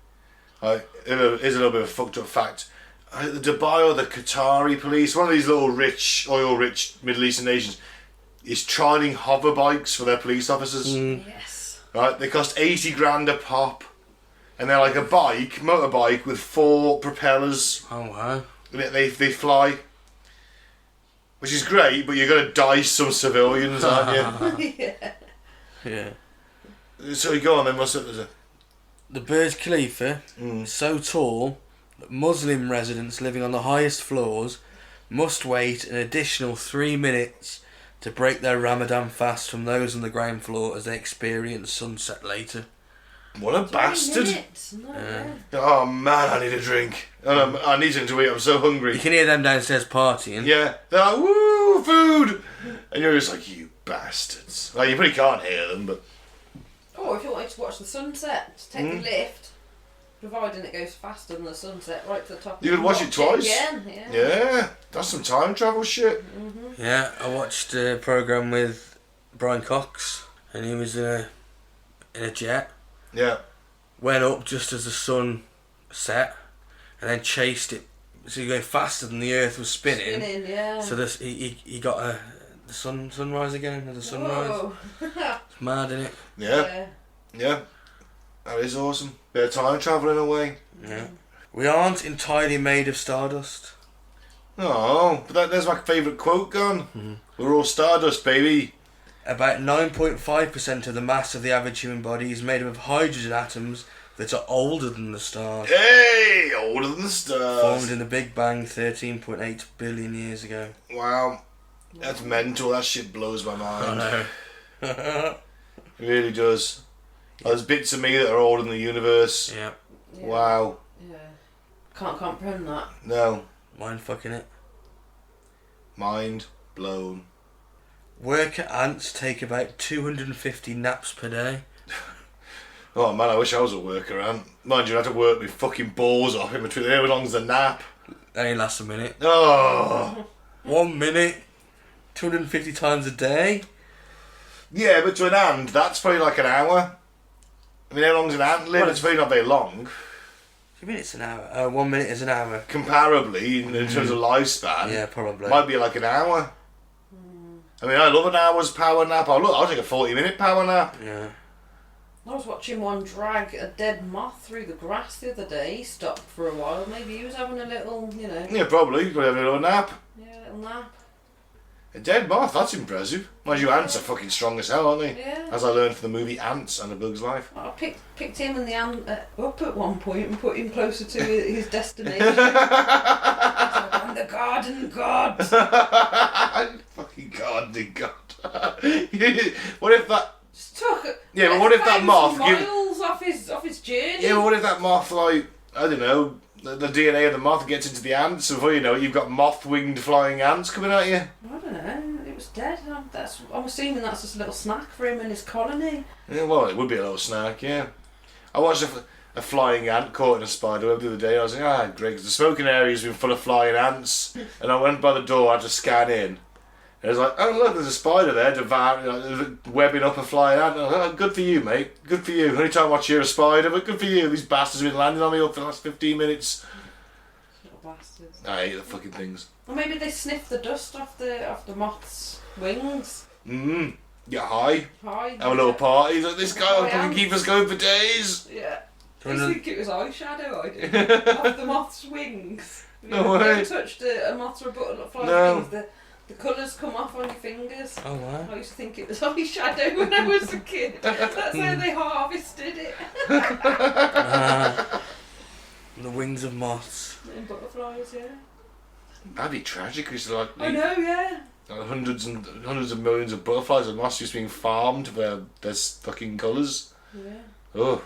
Here's a little bit of a fucked up fact. The Dubai or the Qatari police, one of these little oil-rich Middle Eastern nations, is trialing hover bikes for their police officers.
Yes.
Right, they cost 80 grand a pop, and they're like a motorbike with 4 propellers.
Oh wow.
And they fly, which is great, but you're gonna dice some civilians, aren't you?
Yeah.
Yeah.
So you go on then. What's it?
The Burj Khalifa is so tall that Muslim residents living on the highest floors must wait an additional 3 minutes to break their Ramadan fast from those on the ground floor as they experience sunset later.
What a bastard!
3 minutes. No, yeah.
Oh man, I need a drink. I need something to eat. I'm so hungry.
You can hear them downstairs partying.
Yeah, they're like, woo, food! And you're just like, you bastards. Well, you probably can't hear them, but...
Or if you wanted to watch the sunset, just take the lift, providing it goes faster than the sunset, right to the top.
You could watch it twice?
Again,
Yeah, that's some time travel shit.
Yeah, I watched a programme with Brian Cox, and he was in a jet.
Yeah.
Went up just as the sun set, and then chased it. So you're going faster than the Earth was spinning.
Yeah.
So this he got the sunrise again, or the sunrise.
Whoa.
It's mad, isn't it?
Yeah. That is awesome. Bit of time travel in a way.
Yeah. We aren't entirely made of stardust.
Oh, but there's my favourite quote gone. We're all stardust, baby.
About 9.5% of the mass of the average human body is made up of hydrogen atoms that are older than the stars.
Hey, older than the stars.
Formed in the Big Bang 13.8 billion years ago.
Wow. That's mental. That shit blows my mind.
I know.
It really does. There's bits of me that are older than the universe.
Yeah.
Wow.
Yeah. Can't comprehend that.
No.
Mind fucking it.
Mind blown.
Worker ants take about 250 naps per day.
Oh man, I wish I was a worker ant. Mind you, I had to work my fucking balls off in between. How long's the nap?
That only lasts a minute.
Oh.
1 minute. 250 times a day?
Yeah, but to an ant, that's probably like an hour. I mean, how long's an ant live?
Well,
It's probably not very long.
2 minutes an hour. 1 minute is an hour.
Comparably, in terms of lifespan,
Yeah, probably.
might be like an hour. I mean, I love an hour's power nap. I'll take a 40-minute power nap.
Yeah.
I was watching one drag a dead moth through the grass the other day. He stopped for a while. Maybe he was having a little,
Yeah, probably. You've got to have a little nap.
yeah, little nap.
A dead moth, that's impressive. Mind you, ants are fucking strong as hell, aren't they?
Yeah.
As I learned from the movie Ants and A Bug's Life.
I picked him and the ant up at one point and put him closer to his destination. I'm the garden god.
Fucking gardening god. What if that...
Just took.
Yeah, but what if that moth...
miles off his journey.
Yeah, but what if that moth, like, I don't know, the DNA of the moth gets into the ants, so before you know it, you've got moth-winged flying ants coming at you?
I don't know. It was dead. I'm assuming that's just a little snack for him and his colony.
Yeah, well, it would be a little snack, yeah. I watched a flying ant caught in a spider web the other day. I was like, great, 'cause the smoking area's been full of flying ants. And I went by the door, I had to scan in. And I was like, oh look, there's a spider there webbing up a flying ant. And I was like, oh, good for you, mate. Good for you. Only time I watch you a spider, but good for you. These bastards have been landing on me up for the last 15 minutes.
Little bastards.
I hate the fucking things.
Or maybe they sniff the dust off the moth's wings.
Get high.
Hi.
Have a little party. Like, this guy will
High
fucking keep us going for days.
Yeah. I
Don't know-
think it was eyeshadow I did. Off the moth's wings. Have you
No
ever
way.
touched a moth or a butterfly
No.
wings? The colours come off on your fingers.
Oh, wow.
I used to think it was eyeshadow when I was a kid. That's how they harvested it.
The wings of moths.
And butterflies, yeah.
That'd be tragic, because like,
I know, yeah.
hundreds of millions of butterflies and moths just being farmed for their fucking colours.
Yeah.
Oh.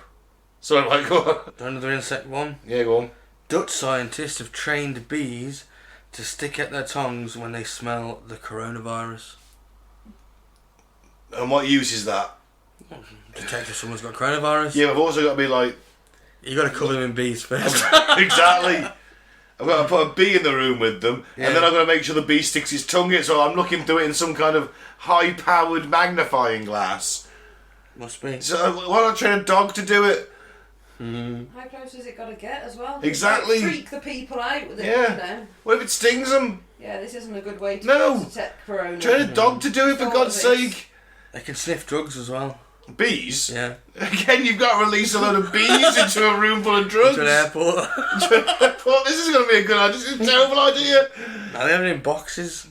So like, go on.
Another insect one.
Yeah, go on.
Dutch scientists have trained bees to stick at their tongues when they smell the coronavirus.
And what use is that?
Detect if someone's got coronavirus.
Yeah, we've also got to be like...
You got to cover them in bees first.
Exactly. I've got to put a bee in the room with them,
Yeah.
and then I've got to make sure the bee sticks his tongue in, so I'm looking through it in some kind of high-powered magnifying glass.
Must be.
So why not train a dog to do it?
How close has it got to get as well?
Exactly.
Freak the people out with it,
Yeah. What if it stings them?
Yeah, this isn't a good way to
No.
detect corona.
Train a dog to do it, for
Thought
God's
of this.
sake.
They can sniff drugs as well.
Bees?
Yeah.
Again, you've got to release a load of bees into a room full of drugs.
To an airport.
Well, this is going to be a good idea. This is a terrible idea.
Now they have it in boxes.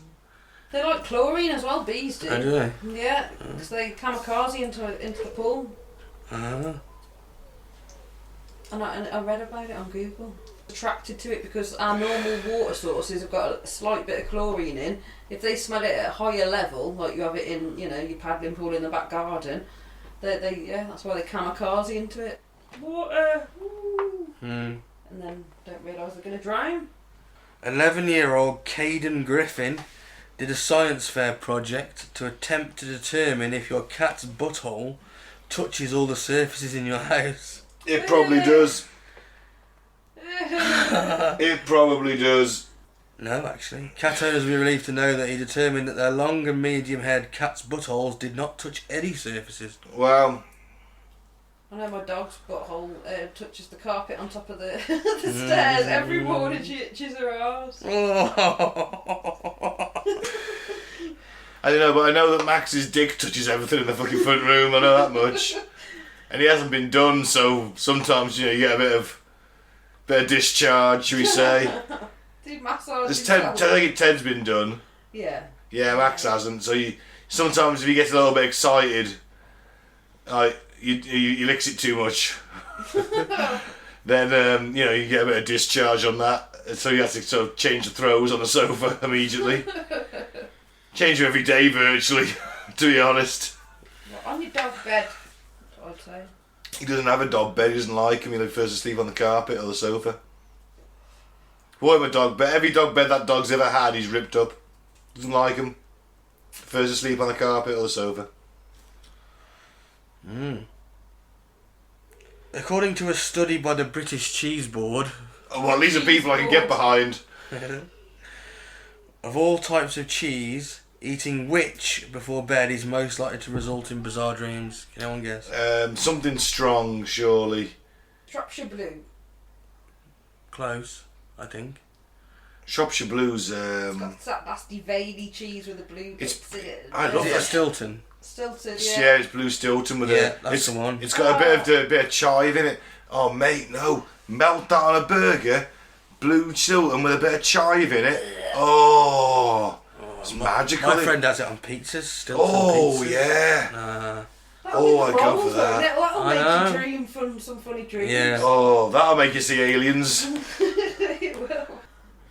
They like chlorine as well, bees do.
Oh, do they?
Yeah, because they kamikaze into the pool.
Ah.
And I read about it on Google. Attracted to it because our normal water sources have got a slight bit of chlorine in. If they smell it at a higher level, like you have it in, your paddling pool in the back garden, that's why they kamikaze into it. Water, woo. And then don't realise they're going to drown.
11-year-old Caden Griffin did a science fair project to attempt to determine if your cat's butthole touches all the surfaces in your house.
It probably does. It probably does.
No, actually. Cat owners will be relieved to know that he determined that their long and medium-haired cats' buttholes did not touch any surfaces.
Wow.
I know my dog's butthole touches the carpet on top of the, the stairs every morning. She itches her arse.
I don't know, but I know that Max's dick touches everything in the fucking front room. I know that much. And he hasn't been done, so sometimes you get a bit of discharge, shall we say?
Do massage.
I think Ted's been done.
Yeah.
Yeah, Max hasn't. So sometimes if he gets a little bit excited, he licks it too much. Then you get a bit of discharge on that. So you have to sort of change the throws on the sofa immediately. Change them every day virtually, to be honest.
On your dog bed, I'd say.
He doesn't have a dog bed. He doesn't like him. He prefers to sleep on the carpet or the sofa. Boy, my dog bed. Every dog bed that dog's ever had, he's ripped up. Doesn't like him. Prefers to sleep on the carpet or the sofa.
According to a study by the British Cheese Board...
Oh, well, these are people I can get behind.
Of all types of cheese, Eating which before bed is most likely to result in bizarre dreams? Can anyone guess?
Something strong, surely.
Shropshire Blue.
Close, I think.
Shropshire Blues.
It's got that nasty veiny cheese with the blue bits in it.
I love
Is it
that.
Stilton?
Stilton,
Yeah,
yeah.
it's blue Stilton with
That's the one.
It's got a bit of chive in it. Oh mate, no, melt that on a burger, blue Stilton with a bit of chive in it. Oh, it's magical.
My friend has it on pizzas. Stilton
Oh
pizzas.
yeah.
That'll
Oh,
be
I'd go
rolls,
for that.
won't it? That'll
I
make
know.
you dream some funny dreams.
Yeah.
Oh, that'll make you see aliens.
It will.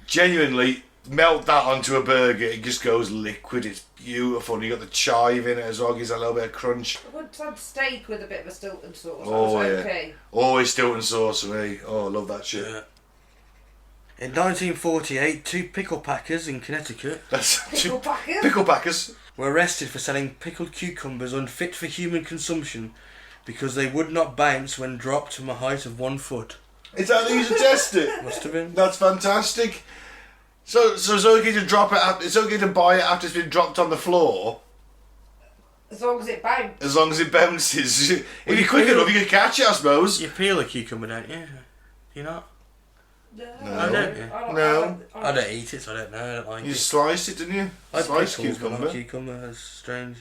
Genuinely, melt that onto a burger. It just goes liquid. It's beautiful. And you got the chive in it as well. Gives a little bit of crunch.
I once had steak with a bit of a Stilton sauce.
Oh,
That was
yeah.
okay.
Always Stilton sauce for me. Oh, I love that shit.
Yeah. In 1948, 2 pickle packers in Connecticut
That's
Pickle packers?
Pickle packers.
were arrested for selling pickled cucumbers unfit for human consumption because they would not bounce when dropped from a height of 1 foot.
Is that how you should test it?
Must have been.
That's fantastic. So it's okay to drop it. It's okay to buy it after it's been dropped on the floor,
As long as it bounces.
as long as it bounces. If you're quick enough, you can catch it, I suppose.
You peel a cucumber, don't you? You not?
No.
I don't, yeah.
No.
I don't eat it, so I don't know. I don't like
You
it.
sliced it, didn't you?
I like
Sliced
pickles, but
cucumber.
not cucumber. That's strange.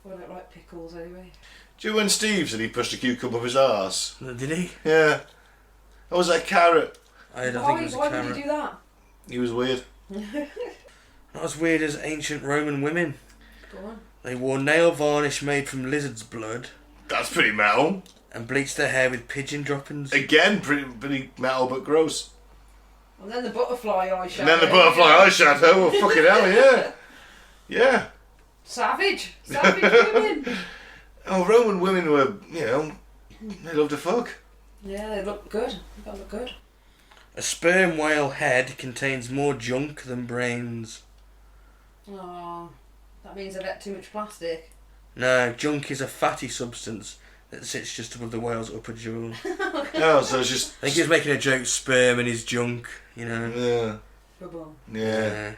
I don't like pickles anyway.
Do you know when Steve said he pushed a cucumber up his arse?
Did he?
Yeah. That was that carrot.
I don't think it was a
Why
carrot.
would you do that?
He was weird.
Not as weird as ancient Roman women.
Go on.
They wore nail varnish made from lizard's blood
That's pretty metal.
and bleached their hair with pigeon droppings.
Again, pretty metal but gross.
And then the butterfly eyeshadow.
And then the butterfly eyeshadow. Oh, fucking hell, yeah. Yeah.
Savage. Savage women.
Oh, Roman women were, they loved to fuck.
Yeah, they look good. They look good.
A sperm whale head contains more junk than brains.
Oh, that means they've ate too much plastic.
No, junk is a fatty substance that sits just above the whale's upper jaw.
No, so it's just...
I think he was making a joke, sperm and his junk,
Yeah.
Bubble.
Yeah.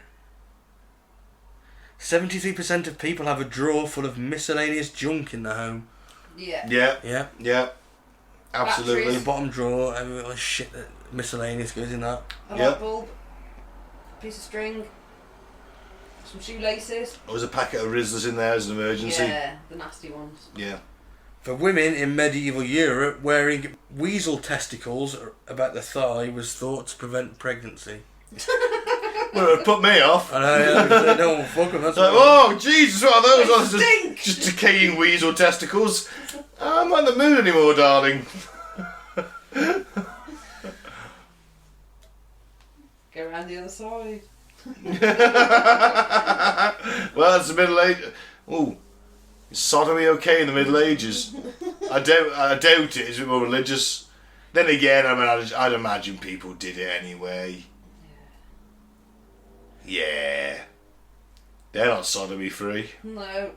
73% of people have a drawer full of miscellaneous junk in their home.
Yeah.
Yeah.
Yeah.
Yeah. Absolutely.
Batteries.
The bottom drawer, every little shit that miscellaneous goes in that.
A
Yep.
light bulb. Piece of string. Some shoelaces.
There was a packet of Rizzlers in there as an emergency.
Yeah, the nasty ones.
Yeah.
For women in medieval Europe, wearing weasel testicles about the thigh was thought to prevent pregnancy.
Well, it put me off.
I know, no one fuck them, that's
Like,
what-
oh, Jesus, what are those?
They
Oh, just,
stink.
just decaying weasel testicles. I'm not in the mood anymore, darling.
Go around the other side.
Well, it's the Middle Age. Ooh, is sodomy okay in the Middle Ages? I doubt it. It's a bit more religious. Then again, I mean, I'd imagine people did it anyway. Yeah. They're not sodomy free.
No.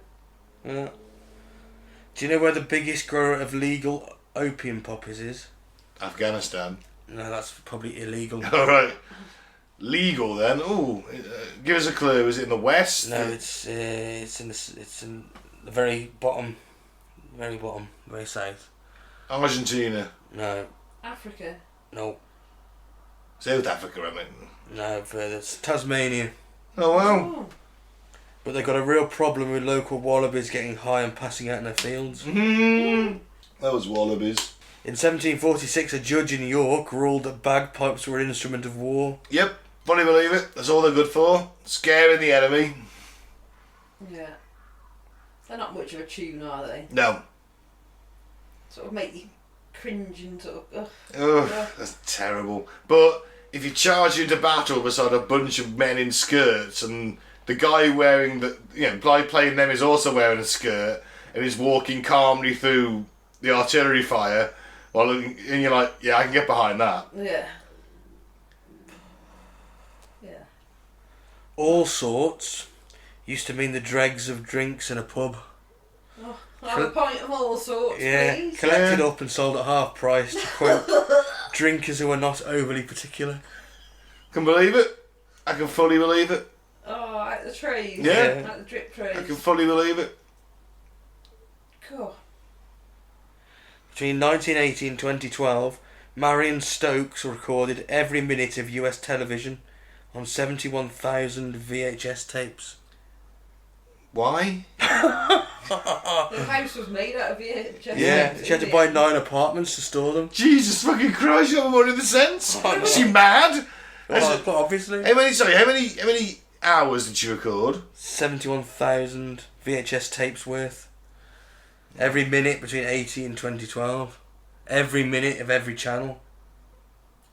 Yeah. Do you know where the biggest grower of legal opium poppies is?
Afghanistan.
No, that's probably illegal.
All right. Legal then. Ooh, give us a clue. Is it in the west?
No, it's in the very bottom, very south.
Argentina.
No,
Africa.
no,
South Africa, I mean.
no, further. It's Tasmania.
Oh wow.
Oh.
But they've got a real problem with local wallabies getting high and passing out in their fields.
Mm. Those wallabies.
In 1746, a judge in York ruled that bagpipes were an instrument of war.
Yep, fully believe it. That's all they're good for. Scaring the enemy.
Yeah. They're not much of a tune, are they?
No.
Sort of make you cringe and sort of. Ugh.
Ugh,
Yeah.
that's terrible. But if you charge into battle beside a bunch of men in skirts and the guy wearing the, guy playing them is also wearing a skirt and is walking calmly through the artillery fire, and you're like, yeah, I can get behind that.
Yeah. Yeah.
All sorts used to mean the dregs of drinks in a pub.
Oh, I'll have a pint of all sorts,
Yeah,
please.
collected up and sold at half price to quote drinkers who are not overly particular.
Can believe it. I can fully believe it.
Oh, the trays.
Yeah.
Like the drip trays.
I can fully believe it.
Cool.
Between 1980 and 2012, Marion Stokes recorded every minute of US television on 71,000 VHS tapes.
Why?
The house was made out of VHS.
Yeah, she had to buy 9 apartments to store them.
Jesus fucking Christ, you got more in the sense. Is she mad?
Well, obviously.
How many hours did she record?
71,000 VHS tapes worth. Every minute between 80 and 2012. Every minute of every channel.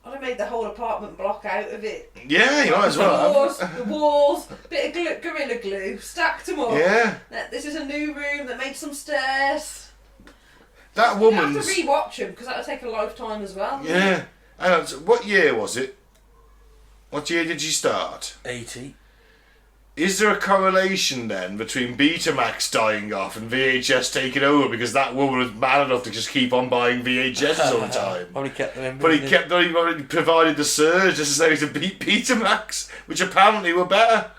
I'd have made the whole apartment block out of it.
Yeah, you might as well.
The walls, bit of glue, Gorilla Glue, stacked them up.
Yeah.
This is a new room that made some stairs.
That
I
woman's...
have to rewatch them because that would take a lifetime as well.
Yeah. Hang on, so what year was it? What year did you start?
80.
Is there a correlation then between Betamax dying off and VHS taking over because that woman was mad enough to just keep on buying VHSs all the time?
Probably kept them in.
But he already provided the surge necessary to beat Betamax, which apparently were better,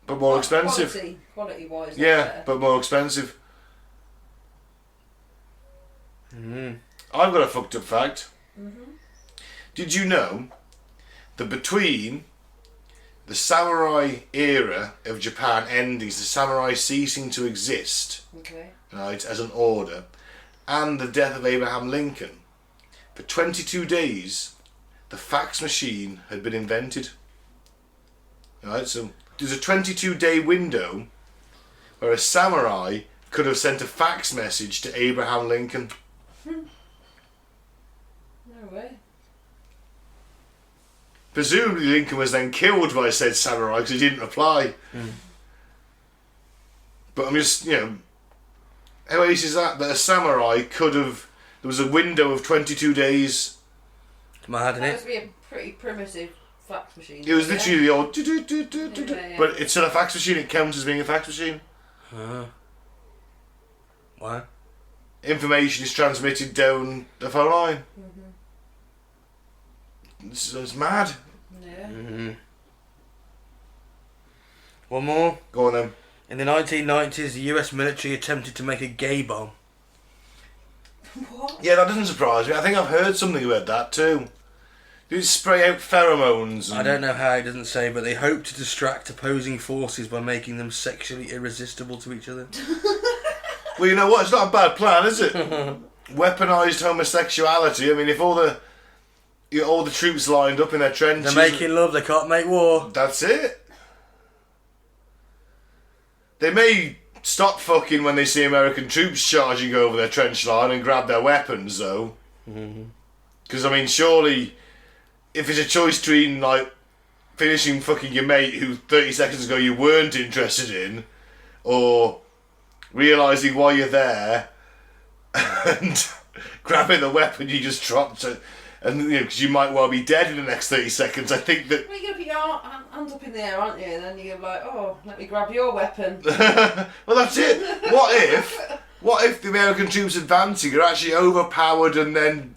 but more expensive.
Quality wise.
Yeah, but more expensive.
Mm.
I've got a fucked up fact. Did you know that between the samurai era of Japan ending, the samurai ceasing to exist,
Okay.
right, as an order, and the death of Abraham Lincoln, for 22 days, the fax machine had been invented. Right, so there's a 22-day window where a samurai could have sent a fax message to Abraham Lincoln.
No way.
Presumably Lincoln was then killed by said samurai because he didn't reply. But I'm just, how ace is that a samurai could have... There was a window of 22 days.
Mad,
That
innit?
must be a pretty primitive fax machine.
It was literally the old...
Yeah.
But it's still a fax machine, it counts as being a fax machine.
Why?
Information is transmitted down the phone line. It's mad.
Yeah.
One more.
Go on then.
In the 1990s, the US military attempted to make a gay bomb.
What?
Yeah, that doesn't surprise me. I think I've heard something about that too. Did it spray out pheromones?
I don't know how, it doesn't say, but they hoped to distract opposing forces by making them sexually irresistible to each other.
Well, you know what? It's not a bad plan, is it? Weaponised homosexuality. I mean, if all the troops lined up in their trenches...
They're making love, they can't make war.
That's it. They may stop fucking when they see American troops charging over their trench line and grab their weapons, though. Because, I mean, surely, if it's a choice between, like, finishing fucking your mate who 30 seconds ago you weren't interested in, or realising why you're there and grabbing the weapon you just dropped, and because you might well be dead in the next 30 seconds, I think that...
Well, you're going to put your hands up in the air, aren't you? And then you're like, oh, let me grab your weapon.
Well, that's it. What if the American troops advancing are actually overpowered and then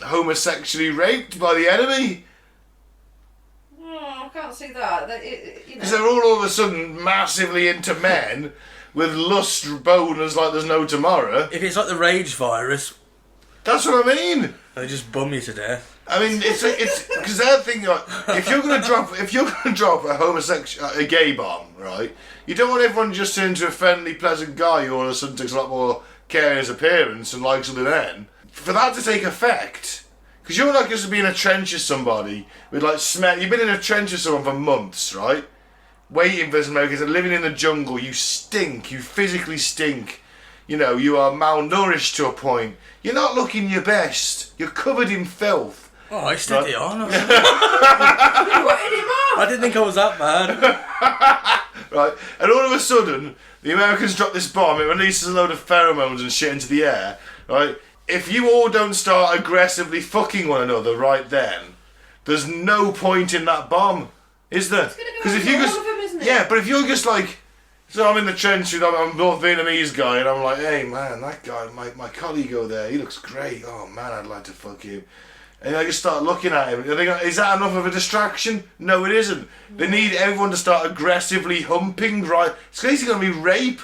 homosexually raped by the enemy?
Oh, I can't see that.
Because they're all of a sudden massively into men with lust boners like there's no tomorrow.
If it's like the rage virus,
That's what I mean.
they just bum you to death.
I mean, it's because they're thinking like, if you're gonna drop a gay bomb, right? You don't want everyone to just turn into a friendly, pleasant guy who all of a sudden takes a lot more care in his appearance and likes other men. For that to take effect, because you're not just being in a trench with somebody with like smell. You've been in a trench with someone for months, right? Waiting for some Americans and living in the jungle. You stink. You physically stink. You are malnourished to a point. You're not looking your best. You're covered in filth.
Oh, I steady on.
You putting him off.
I didn't think I was that bad.
Right, and all of a sudden, the Americans drop this bomb, it releases a load of pheromones and shit into the air, right? If you all don't start aggressively fucking one another right then, there's no point in that bomb, is there?
It's going to go into all of them, isn't it?
Yeah, but if you're just like, so I'm in the trench with, I'm a North Vietnamese guy, and I'm like, hey man, that guy, my colleague over there, he looks great, oh man, I'd like to fuck him. And I just start looking at him. I think, is that enough of a distraction? No, it isn't. They need everyone to start aggressively humping, right? It's basically going to be rape.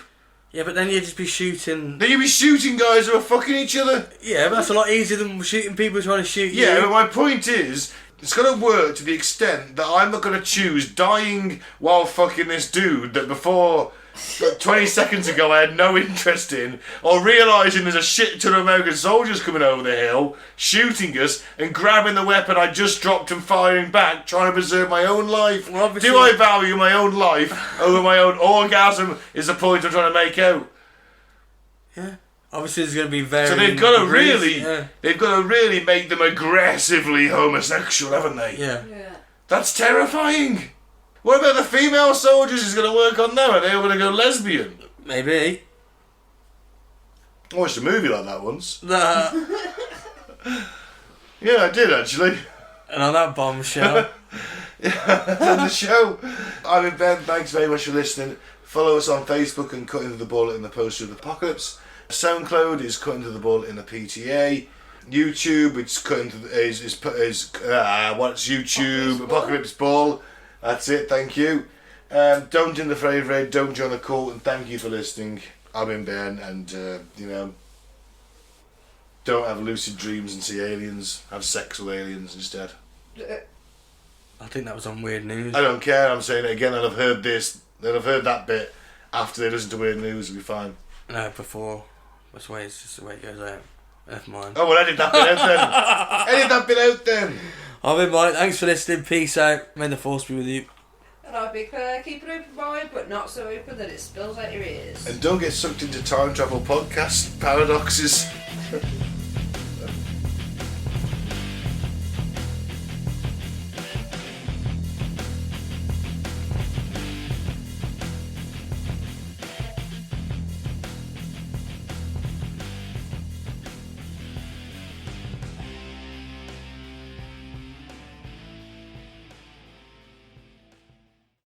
Yeah, but then you'd just be shooting...
Then you'd be shooting guys who are fucking each other.
Yeah, but that's a lot easier than shooting people trying to shoot you.
Yeah, but my point is, it's going to work to the extent that I'm not going to choose dying while fucking this dude that before 20 seconds ago I had no interest in, or realising there's a shit ton of American soldiers coming over the hill, shooting us, and grabbing the weapon I just dropped and firing back, trying to preserve my own life.
Well,
do I value my own life over my own orgasm is the point I'm trying to make out.
Yeah. Obviously there's going to be very...
So they've got to really make them aggressively homosexual, haven't they?
Yeah.
That's terrifying. What about the female soldiers? Is going to work on them? Are they all going to go lesbian?
Maybe.
I watched a movie like that once.
Nah.
Yeah, I did actually.
And on that bombshell...
Yeah, that's on the show. I've been Ben. Thanks very much for listening. Follow us on Facebook and Cutting to the Bullet in the Poster of the Apocalypse. SoundCloud is Cutting to the Bullet in the PTA. YouTube, it's Cutting to the what's YouTube? Apocalypse Ball. That's it, thank you. Don't in the favourite, don't join the cult, and thank you for listening. I've been Ben, and don't have lucid dreams and see aliens. Have sex with aliens instead.
I think that was on Weird News.
I don't care, I'm saying it again, they'll have heard this, they'll have heard that bit after they listen to Weird News, it'll be fine.
No, before. That's the way, it's just the way it goes out. Never mind.
Oh, well, edit that bit out then. Edit that bit out then.
I've been Mike, thanks for listening, peace out, may the force be with you.
And I'll be Claire, keep an open mind, but not so open that it spills out your ears.
And don't get sucked into time travel podcast paradoxes.